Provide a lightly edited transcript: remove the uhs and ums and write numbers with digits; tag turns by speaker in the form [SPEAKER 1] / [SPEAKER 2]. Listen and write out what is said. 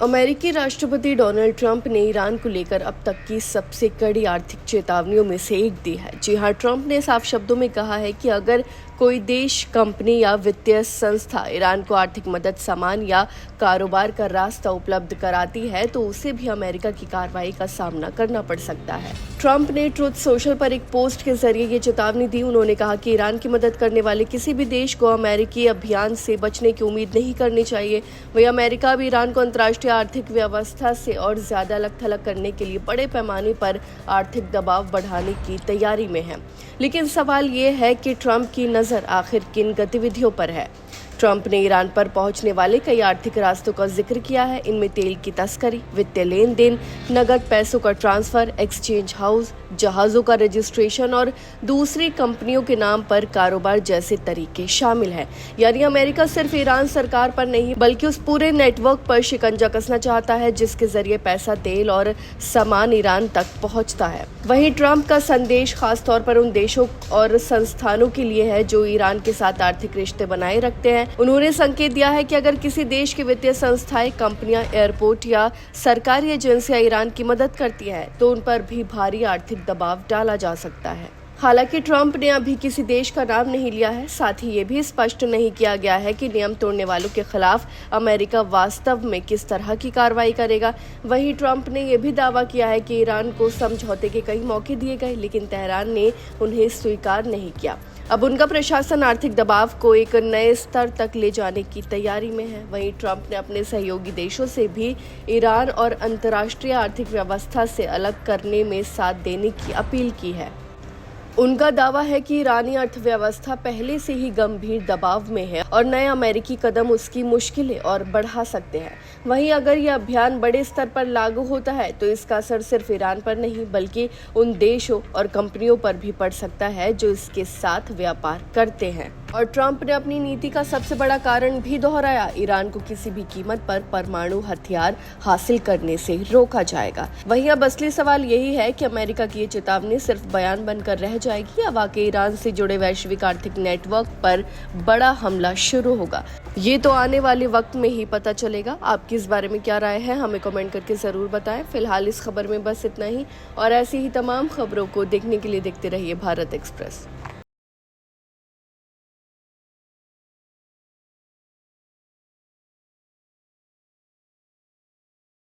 [SPEAKER 1] अमेरिकी राष्ट्रपति Donald Trump ने ईरान को लेकर अब तक की सबसे कड़ी आर्थिक चेतावनियों में से एक दी है। जी हां, ट्रंप ने साफ शब्दों में कहा है कि अगर कोई देश, कंपनी या वित्तीय संस्था ईरान को आर्थिक मदद, सामान या कारोबार का रास्ता उपलब्ध कराती है तो उसे भी अमेरिका की कार्रवाई का सामना करना पड़ सकता है। ट्रंप ने ट्रुथ सोशल पर एक पोस्ट के जरिए ये चेतावनी दी। उन्होंने कहा कि ईरान की मदद करने वाले किसी भी देश को अमेरिकी अभियान से बचने की उम्मीद नहीं करनी चाहिए। वही अमेरिका भी ईरान को अंतर्राष्ट्रीय आर्थिक व्यवस्था से और ज्यादा अलग थलग करने के लिए बड़े पैमाने पर आर्थिक दबाव बढ़ाने की तैयारी में है। लेकिन सवाल ये है कि ट्रंप की नजर आखिर किन गतिविधियों पर है। ट्रंप ने ईरान पर पहुंचने वाले कई आर्थिक रास्तों का जिक्र किया है। इनमें तेल की तस्करी, वित्तीय लेन देन, नकद पैसों का ट्रांसफर, एक्सचेंज हाउस, जहाजों का रजिस्ट्रेशन और दूसरी कंपनियों के नाम पर कारोबार जैसे तरीके शामिल हैं। यानी अमेरिका सिर्फ ईरान सरकार पर नहीं बल्कि उस पूरे नेटवर्क पर शिकंजा कसना चाहता है जिसके जरिए पैसा, तेल और सामान ईरान तक पहुंचता है। वहीं ट्रंप का संदेश खासतौर पर उन देशों और संस्थानों के लिए है जो ईरान के साथ आर्थिक रिश्ते बनाए रखते हैं। उन्होंने संकेत दिया है कि अगर किसी देश की वित्तीय संस्थाएं, कंपनियां, एयरपोर्ट या सरकारी एजेंसियां ईरान की मदद करती हैं तो उन पर भी भारी आर्थिक दबाव डाला जा सकता है। हालांकि ट्रंप ने अभी किसी देश का नाम नहीं लिया है। साथ ही ये भी स्पष्ट नहीं किया गया है कि नियम तोड़ने वालों के खिलाफ अमेरिका वास्तव में किस तरह की कार्रवाई करेगा। वहीं ट्रंप ने यह भी दावा किया है कि ईरान को समझौते के कई मौके दिए गए लेकिन तेहरान ने उन्हें स्वीकार नहीं किया। अब उनका प्रशासन आर्थिक दबाव को एक नए स्तर तक ले जाने की तैयारी में है। वहीं ट्रंप ने अपने सहयोगी देशों से भी ईरान और अंतर्राष्ट्रीय आर्थिक व्यवस्था से अलग करने में साथ देने की अपील की है। उनका दावा है कि ईरानी अर्थव्यवस्था पहले से ही गंभीर दबाव में है और नए अमेरिकी कदम उसकी मुश्किलें और बढ़ा सकते हैं। वहीं अगर यह अभियान बड़े स्तर पर लागू होता है तो इसका असर सिर्फ ईरान पर नहीं बल्कि उन देशों और कंपनियों पर भी पड़ सकता है जो इसके साथ व्यापार करते हैं। और ट्रंप ने अपनी नीति का सबसे बड़ा कारण भी दोहराया, ईरान को किसी भी कीमत पर परमाणु हथियार हासिल करने से रोका जाएगा। वहीं अब असली सवाल यही है कि अमेरिका की ये चेतावनी सिर्फ बयान बनकर रह जाएगी या वाकई ईरान से जुड़े वैश्विक आर्थिक नेटवर्क पर बड़ा हमला शुरू होगा। ये तो आने वाले वक्त में ही पता चलेगा। आपकी इस बारे में क्या राय है हमें कमेंट करके जरूर बताएं। फिलहाल इस खबर में बस इतना ही और ऐसी ही तमाम खबरों को देखने के लिए देखते रहिए भारत एक्सप्रेस।